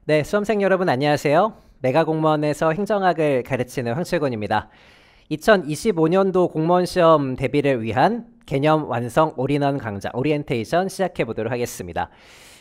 네, 수험생 여러분 안녕하세요. 메가공무원에서 행정학을 가르치는 황철곤입니다. 2025년도 공무원 시험 대비를 위한 개념 완성 올인원 강좌 오리엔테이션 시작해 보도록 하겠습니다.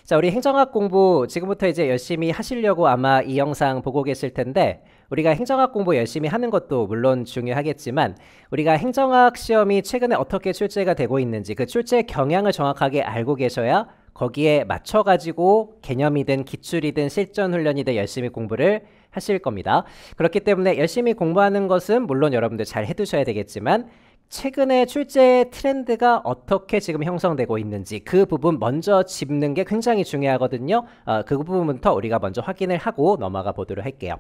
자, 우리 행정학 공부 지금부터 이제 열심히 하시려고 아마 이 영상 보고 계실 텐데, 우리가 행정학 공부 열심히 하는 것도 물론 중요하겠지만 우리가 행정학 시험이 최근에 어떻게 출제가 되고 있는지 그 출제 경향을 정확하게 알고 계셔야 거기에 맞춰가지고 개념이든 기출이든 실전 훈련이든 열심히 공부를 하실 겁니다. 그렇기 때문에 열심히 공부하는 것은 물론 여러분들 잘 해두셔야 되겠지만 최근에 출제 트렌드가 어떻게 지금 형성되고 있는지 그 부분 먼저 짚는 게 굉장히 중요하거든요. 그 부분부터 우리가 먼저 확인을 하고 넘어가 보도록 할게요.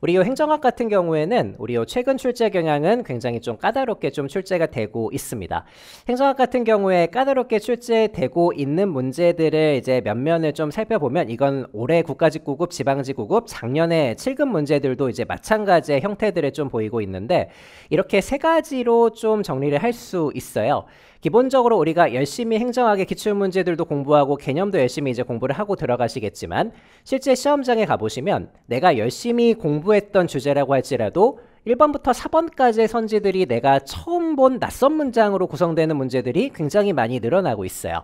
우리 요 행정학 같은 경우에는 우리 요 최근 출제 경향은 굉장히 좀 까다롭게 좀 출제가 되고 있습니다. 행정학 같은 경우에 까다롭게 출제되고 있는 문제들을 이제 몇 면을 좀 살펴보면 이건 올해 국가직구급, 지방직구급, 작년에 7급 문제들도 이제 마찬가지의 형태들을 좀 보이고 있는데 이렇게 세 가지로 좀 정리를 할 수 있어요. 기본적으로 우리가 열심히 행정학의 기출문제들도 공부하고 개념도 열심히 이제 공부를 하고 들어가시겠지만 실제 시험장에 가보시면 내가 열심히 공부했던 주제라고 할지라도 1번부터 4번까지의 선지들이 내가 처음 본 낯선 문장으로 구성되는 문제들이 굉장히 많이 늘어나고 있어요.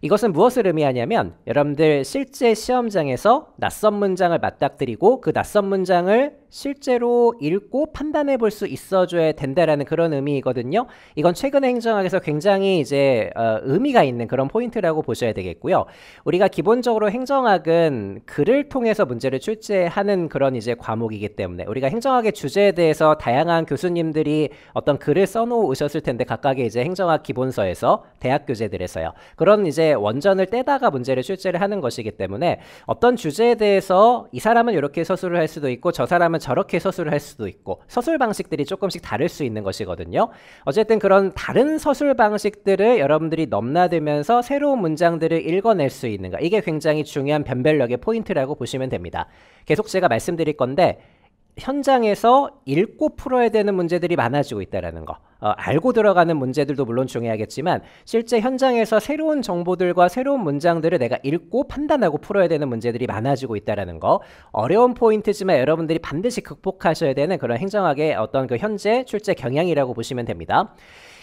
이것은 무엇을 의미하냐면 여러분들 실제 시험장에서 낯선 문장을 맞닥뜨리고 그 낯선 문장을 실제로 읽고 판단해 볼 수 있어줘야 된다라는 그런 의미이거든요. 이건 최근의 행정학에서 굉장히 이제 의미가 있는 그런 포인트라고 보셔야 되겠고요. 우리가 기본적으로 행정학은 글을 통해서 문제를 출제하는 그런 이제 과목이기 때문에 우리가 행정학의 주제에 대해서 다양한 교수님들이 어떤 글을 써놓으셨을 텐데 각각의 이제 행정학 기본서에서 대학 교재들에서요. 그런 이제 원전을 떼다가 문제를 출제를 하는 것이기 때문에 어떤 주제에 대해서 이 사람은 이렇게 서술을 할 수도 있고 저 사람은 저렇게 서술을 할 수도 있고 서술 방식들이 조금씩 다를 수 있는 것이거든요. 어쨌든 그런 다른 서술 방식들을 여러분들이 넘나들면서 새로운 문장들을 읽어낼 수 있는 거, 이게 굉장히 중요한 변별력의 포인트라고 보시면 됩니다. 계속 제가 말씀드릴 건데 현장에서 읽고 풀어야 되는 문제들이 많아지고 있다는 거, 알고 들어가는 문제들도 물론 중요하겠지만 실제 현장에서 새로운 정보들과 새로운 문장들을 내가 읽고 판단하고 풀어야 되는 문제들이 많아지고 있다는 거, 어려운 포인트지만 여러분들이 반드시 극복하셔야 되는 그런 행정학의 어떤 그 현재 출제 경향이라고 보시면 됩니다.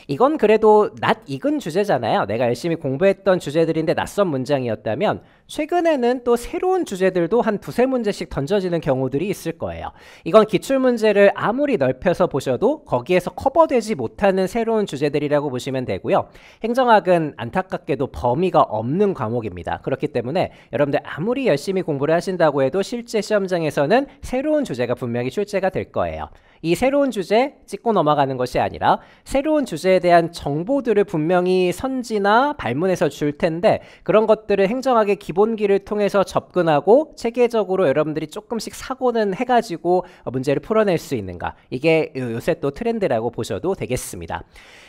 이건 그래도 낯익은 주제잖아요. 내가 열심히 공부했던 주제들인데 낯선 문장이었다면 최근에는 또 새로운 주제들도 한 두세 문제씩 던져지는 경우들이 있을 거예요. 이건 기출문제를 아무리 넓혀서 보셔도 거기에서 커버되지 못하는 새로운 주제들이라고 보시면 되고요. 행정학은 안타깝게도 범위가 없는 과목입니다. 그렇기 때문에 여러분들 아무리 열심히 공부를 하신다고 해도 실제 시험장에서는 새로운 주제가 분명히 출제가 될 거예요. 이 새로운 주제 찍고 넘어가는 것이 아니라 새로운 주제에 대한 정보들을 분명히 선지나 발문에서 줄 텐데 그런 것들을 행정학의 기본기를 통해서 접근하고 체계적으로 여러분들이 조금씩 사고는 해가지고 문제를 풀어낼 수 있는가, 이게 요새 또 트렌드라고 보셔도 되겠습니다.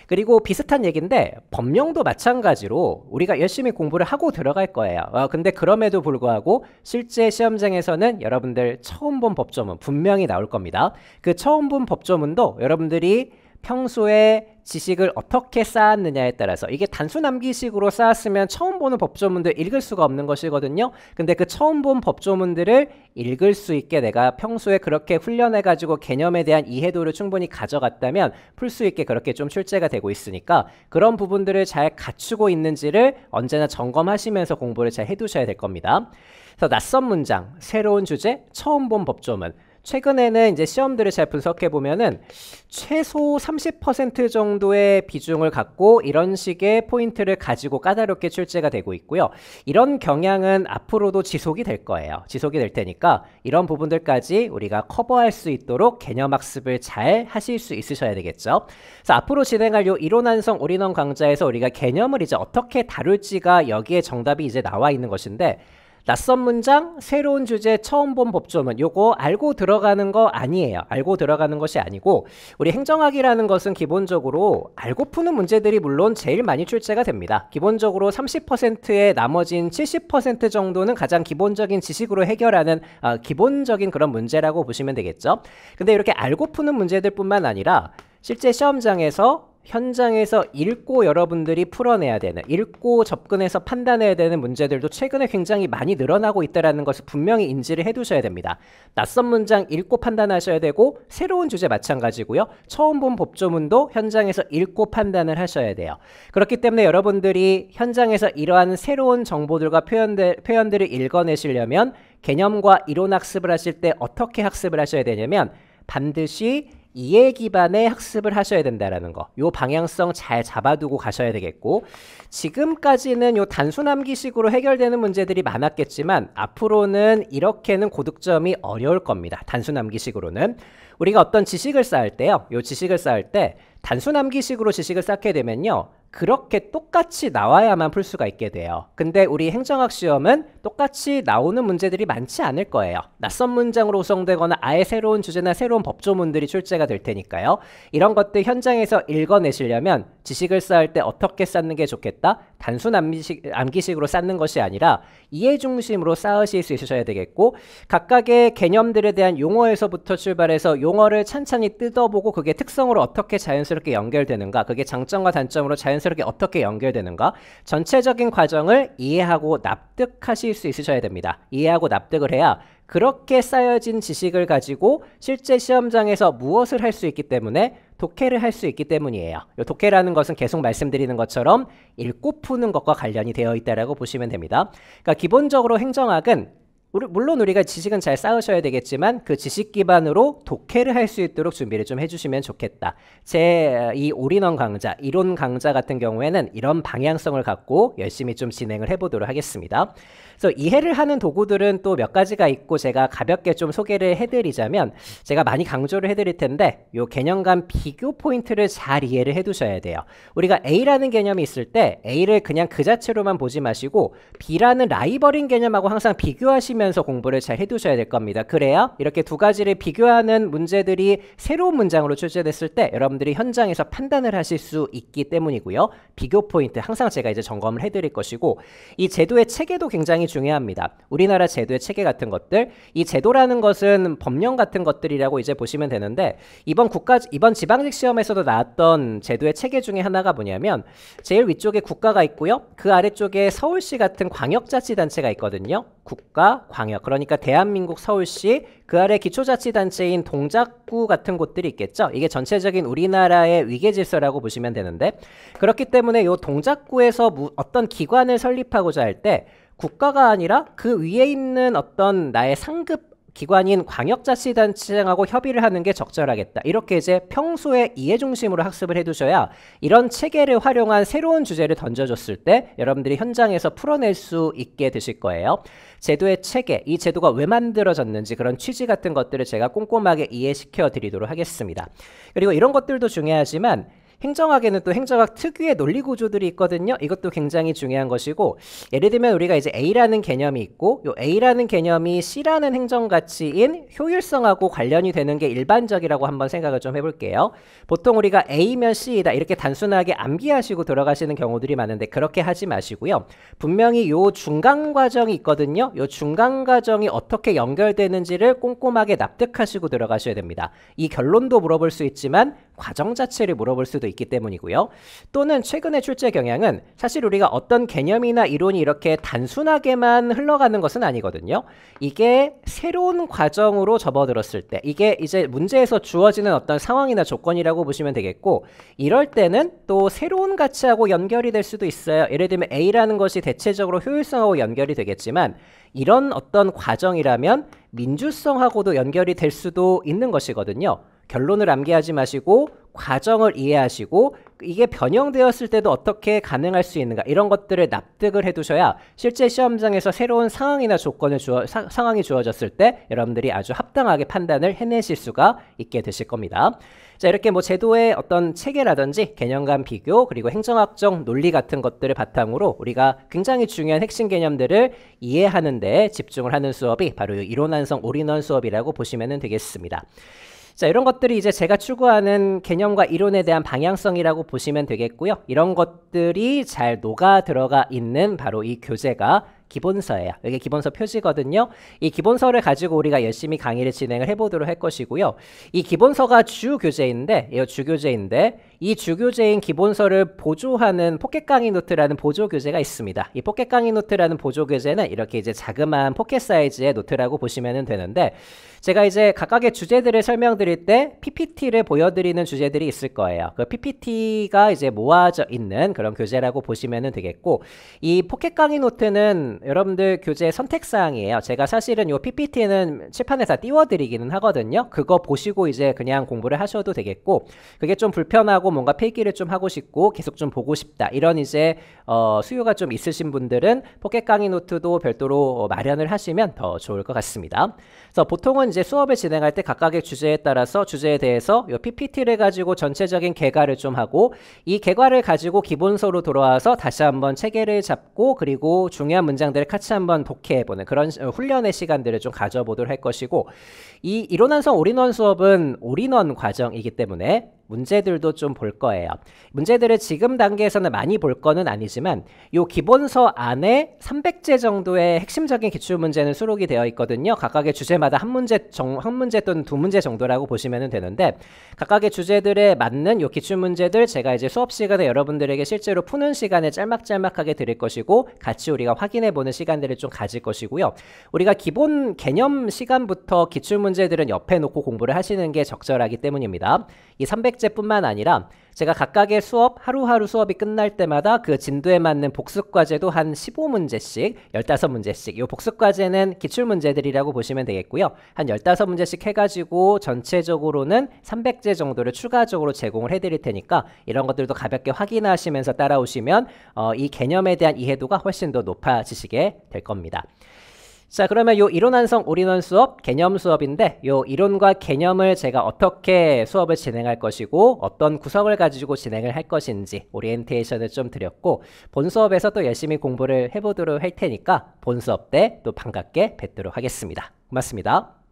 그리고 비슷한 얘기인데 법령도 마찬가지로 우리가 열심히 공부를 하고 들어갈 거예요. 근데 그럼에도 불구하고 실제 시험장에서는 여러분들 처음 본 법조문 분명히 나올 겁니다. 그 처음 본 법조문도 여러분들이 평소에 지식을 어떻게 쌓았느냐에 따라서, 이게 단순 암기식으로 쌓았으면 처음 보는 법조문들 읽을 수가 없는 것이거든요. 근데 그 처음 본 법조문들을 읽을 수 있게 내가 평소에 그렇게 훈련해가지고 개념에 대한 이해도를 충분히 가져갔다면 풀 수 있게 그렇게 좀 출제가 되고 있으니까 그런 부분들을 잘 갖추고 있는지를 언제나 점검하시면서 공부를 잘 해두셔야 될 겁니다. 그래서 낯선 문장, 새로운 주제, 처음 본 법조문, 최근에는 이제 시험들을 잘 분석해 보면은 최소 30% 정도의 비중을 갖고 이런 식의 포인트를 가지고 까다롭게 출제가 되고 있고요. 이런 경향은 앞으로도 지속이 될 거예요. 지속이 될 테니까 이런 부분들까지 우리가 커버할 수 있도록 개념 학습을 잘 하실 수 있으셔야 되겠죠. 그래서 앞으로 진행할 요 이론 완성 올인원 강좌에서 우리가 개념을 이제 어떻게 다룰지가 여기에 정답이 이제 나와 있는 것인데, 낯선 문장, 새로운 주제, 처음 본 법조문, 요거 알고 들어가는 거 아니에요. 알고 들어가는 것이 아니고 우리 행정학이라는 것은 기본적으로 알고 푸는 문제들이 물론 제일 많이 출제가 됩니다. 기본적으로 30%의 나머진 70% 정도는 가장 기본적인 지식으로 해결하는 기본적인 그런 문제라고 보시면 되겠죠. 근데 이렇게 알고 푸는 문제들 뿐만 아니라 실제 시험장에서 현장에서 읽고 여러분들이 풀어내야 되는, 읽고 접근해서 판단해야 되는 문제들도 최근에 굉장히 많이 늘어나고 있다는 것을 분명히 인지를 해두셔야 됩니다. 낯선 문장 읽고 판단하셔야 되고, 새로운 주제 마찬가지고요. 처음 본 법조문도 현장에서 읽고 판단을 하셔야 돼요. 그렇기 때문에 여러분들이 현장에서 이러한 새로운 정보들과 표현들을 읽어내시려면 개념과 이론 학습을 하실 때 어떻게 학습을 하셔야 되냐면 반드시 이해 기반의 학습을 하셔야 된다라는 거. 요 방향성 잘 잡아두고 가셔야 되겠고, 지금까지는 요 단순 암기식으로 해결되는 문제들이 많았겠지만 앞으로는 이렇게는 고득점이 어려울 겁니다. 단순 암기식으로는. 우리가 어떤 지식을 쌓을 때요. 요 지식을 쌓을 때 단순 암기식으로 지식을 쌓게 되면요. 그렇게 똑같이 나와야만 풀 수가 있게 돼요. 근데 우리 행정학 시험은 똑같이 나오는 문제들이 많지 않을 거예요. 낯선 문장으로 구성되거나 아예 새로운 주제나 새로운 법조문들이 출제가 될 테니까요. 이런 것들 현장에서 읽어내시려면 지식을 쌓을 때 어떻게 쌓는 게 좋겠다? 단순 암기식으로 쌓는 것이 아니라 이해 중심으로 쌓으실 수 있으셔야 되겠고, 각각의 개념들에 대한 용어에서부터 출발해서 용어를 찬찬히 뜯어보고 그게 특성으로 어떻게 자연스럽게 연결되는가, 그게 장점과 단점으로 자연스럽게 어떻게 연결되는가, 전체적인 과정을 이해하고 납득하실 수 있으셔야 됩니다. 이해하고 납득을 해야 그렇게 쌓여진 지식을 가지고 실제 시험장에서 무엇을 할 수 있기 때문에 독해를 할 수 있기 때문이에요. 이 독해라는 것은 계속 말씀드리는 것처럼 읽고 푸는 것과 관련이 되어 있다고 보시면 됩니다. 그러니까 기본적으로 행정학은 물론 우리가 지식은 잘 쌓으셔야 되겠지만 그 지식 기반으로 독해를 할 수 있도록 준비를 좀 해주시면 좋겠다. 제 이 올인원 강좌, 이론 강좌 같은 경우에는 이런 방향성을 갖고 열심히 좀 진행을 해보도록 하겠습니다. 그래서 이해를 하는 도구들은 또 몇 가지가 있고 제가 가볍게 좀 소개를 해드리자면, 제가 많이 강조를 해드릴 텐데 요 개념 간 비교 포인트를 잘 이해를 해두셔야 돼요. 우리가 A라는 개념이 있을 때 A를 그냥 그 자체로만 보지 마시고 B라는 라이벌인 개념하고 항상 비교하시면서 공부를 잘 해두셔야 될 겁니다. 그래야 이렇게 두 가지를 비교하는 문제들이 새로운 문장으로 출제됐을 때 여러분들이 현장에서 판단을 하실 수 있기 때문이고요. 비교 포인트 항상 제가 이제 점검을 해드릴 것이고, 이 제도의 체계도 굉장히 중요합니다. 우리나라 제도의 체계 같은 것들, 이 제도라는 것은 법령 같은 것들이라고 이제 보시면 되는데, 이번 지방직 시험에서도 나왔던 제도의 체계 중에 하나가 뭐냐면 제일 위쪽에 국가가 있고요. 그 아래쪽에 서울시 같은 광역자치단체가 있거든요. 국가, 광역, 그러니까 대한민국 서울시, 그 아래 기초자치단체인 동작구 같은 곳들이 있겠죠. 이게 전체적인 우리나라의 위계질서라고 보시면 되는데, 그렇기 때문에 이 동작구에서 어떤 기관을 설립하고자 할 때 국가가 아니라 그 위에 있는 어떤 나의 상급 기관인 광역자치단체장하고 협의를 하는 게 적절하겠다. 이렇게 이제 평소에 이해 중심으로 학습을 해두셔야 이런 체계를 활용한 새로운 주제를 던져줬을 때 여러분들이 현장에서 풀어낼 수 있게 되실 거예요. 제도의 체계, 이 제도가 왜 만들어졌는지 그런 취지 같은 것들을 제가 꼼꼼하게 이해시켜 드리도록 하겠습니다. 그리고 이런 것들도 중요하지만 행정학에는 또 행정학 특유의 논리 구조들이 있거든요. 이것도 굉장히 중요한 것이고, 예를 들면 우리가 이제 A라는 개념이 있고, 요 A라는 개념이 C라는 행정 가치인 효율성하고 관련이 되는 게 일반적이라고 한번 생각을 좀 해볼게요. 보통 우리가 A면 C이다 이렇게 단순하게 암기하시고 들어가시는 경우들이 많은데 그렇게 하지 마시고요. 분명히 요 중간 과정이 있거든요. 요 중간 과정이 어떻게 연결되는지를 꼼꼼하게 납득하시고 들어가셔야 됩니다. 이 결론도 물어볼 수 있지만 과정 자체를 물어볼 수도 있기 때문이고요. 또는 최근의 출제 경향은 사실 우리가 어떤 개념이나 이론이 이렇게 단순하게만 흘러가는 것은 아니거든요. 이게 새로운 과정으로 접어들었을 때, 이게 이제 문제에서 주어지는 어떤 상황이나 조건이라고 보시면 되겠고, 이럴 때는 또 새로운 가치하고 연결이 될 수도 있어요. 예를 들면 A라는 것이 대체적으로 효율성하고 연결이 되겠지만 이런 어떤 과정이라면 민주성하고도 연결이 될 수도 있는 것이거든요. 결론을 암기하지 마시고 과정을 이해하시고 이게 변형되었을 때도 어떻게 가능할 수 있는가, 이런 것들을 납득을 해두셔야 실제 시험장에서 새로운 상황이나 상황이 주어졌을 때 여러분들이 아주 합당하게 판단을 해내실 수가 있게 되실 겁니다. 자, 이렇게 뭐 제도의 어떤 체계라든지 개념 간 비교, 그리고 행정학적 논리 같은 것들을 바탕으로 우리가 굉장히 중요한 핵심 개념들을 이해하는 데 집중을 하는 수업이 바로 이론 완성 올인원 수업이라고 보시면 되겠습니다. 자, 이런 것들이 이제 제가 추구하는 개념과 이론에 대한 방향성이라고 보시면 되겠고요. 이런 것들이 잘 녹아 들어가 있는 바로 이 교재가 기본서예요. 이게 기본서 표지거든요. 이 기본서를 가지고 우리가 열심히 강의를 진행을 해보도록 할 것이고요. 이 기본서가 주교재인데 이 주교재인 기본서를 보조하는 포켓 강의 노트라는 보조 교재가 있습니다. 이 포켓 강의 노트라는 보조 교재는 이렇게 이제 자그마한 포켓 사이즈의 노트라고 보시면 되는데, 제가 이제 각각의 주제들을 설명드릴 때 PPT를 보여드리는 주제들이 있을 거예요. 그 PPT가 이제 모아져 있는 그런 교재라고 보시면 되겠고, 이 포켓 강의 노트는 여러분들 교재 선택사항이에요. 제가 사실은 이 PPT는 칠판에 다 띄워드리기는 하거든요. 그거 보시고 이제 그냥 공부를 하셔도 되겠고, 그게 좀 불편하고 뭔가 필기를 좀 하고 싶고 계속 좀 보고 싶다, 이런 이제 수요가 좀 있으신 분들은 포켓 강의 노트도 별도로 마련을 하시면 더 좋을 것 같습니다. 그래서 보통은 이제 수업을 진행할 때 각각의 주제에 따라서 주제에 대해서 이 PPT를 가지고 전체적인 개괄을 좀 하고, 이 개괄을 가지고 기본서로 돌아와서 다시 한번 체계를 잡고 그리고 중요한 문장들을 같이 한번 독해해보는 그런 훈련의 시간들을 좀 가져보도록 할 것이고, 이 이론완성 올인원 수업은 올인원 과정이기 때문에 문제들도 좀 볼 거예요. 문제들을 지금 단계에서는 많이 볼 거는 아니지만 이 기본서 안에 300제 정도의 핵심적인 기출문제는 수록이 되어 있거든요. 각각의 주제마다 한 문제 또는 두 문제 정도라고 보시면 되는데, 각각의 주제들에 맞는 이 기출문제들 제가 이제 수업 시간에 여러분들에게 실제로 푸는 시간을 짤막짤막하게 드릴 것이고, 같이 우리가 확인해보는 시간들을 좀 가질 것이고요. 우리가 기본 개념 시간부터 기출문제들은 옆에 놓고 공부를 하시는 게 적절하기 때문입니다. 이 300제뿐만 아니라 제가 각각의 수업, 하루하루 수업이 끝날 때마다 그 진도에 맞는 복습과제도 한 15문제씩, 15문제씩, 이 복습과제는 기출문제들이라고 보시면 되겠고요. 한 15문제씩 해가지고 전체적으로는 300제 정도를 추가적으로 제공을 해드릴 테니까 이런 것들도 가볍게 확인하시면서 따라오시면 이 개념에 대한 이해도가 훨씬 더 높아지시게 될 겁니다. 자, 그러면 요 이론완성 올인원 수업, 개념 수업인데, 요 이론과 개념을 제가 어떻게 수업을 진행할 것이고 어떤 구성을 가지고 진행을 할 것인지 오리엔테이션을 좀 드렸고, 본 수업에서 또 열심히 공부를 해보도록 할 테니까 본 수업 때 또 반갑게 뵙도록 하겠습니다. 고맙습니다.